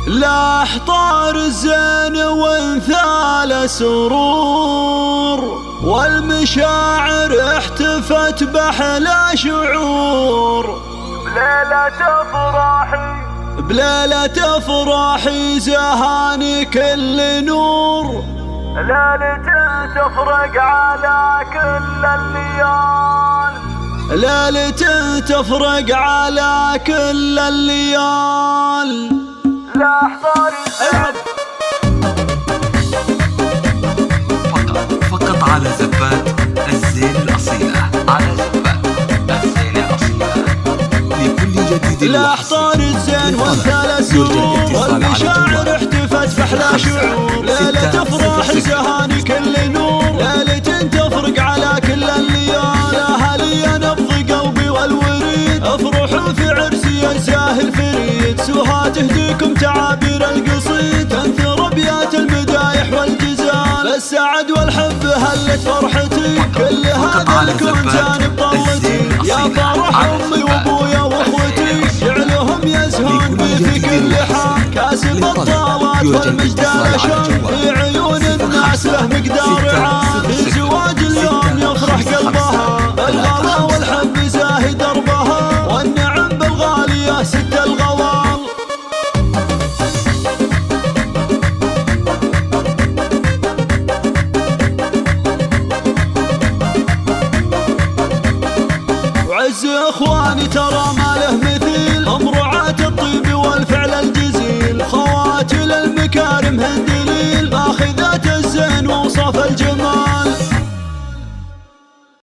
لاح طار الزين وانثال سرور، والمشاعر احتفت بأحلى شعور. بليلة افراحي زهاني كل نور، ليلة تفرق على كل الليال، ليلة تفرق على كل الليال. لاح طار الزين فقط على زبات الزين الأصيلة، على زبات الزين الأصيلة لكل جديد. لاح طار الزين وانثال سرور، والمشاعر احتفت بأحلى شعور. ليلة افراح زهاني كل نور، ليلة تفرق على كل الليال. اهلي نبض قلبي والوريد، افرحوا في عرسي يا زاهي الفريد. سوها تهديكم تعابير القصيد، تنثر ابيات المدايح والجزال. السعد والحب هلت فرحتي، كل هذا الكون جانب طلتي. يا فرح امي وابويا واخوتي، جعلهم يزهون بي في كل حال. كاسب الطالات والمجدال شان، في عيون الناس له مقدار عال. في زواج اليوم يفرح قلبها، الغلا والحب زاهي دربها. والنعم بالغالية ست الغوال. وعز اخواني ترى ما له مثيل، هم رعاة الطيب والفعل الجزيل. خواتل المكارم هن دليل، اخذات الزين ووصف الجمال.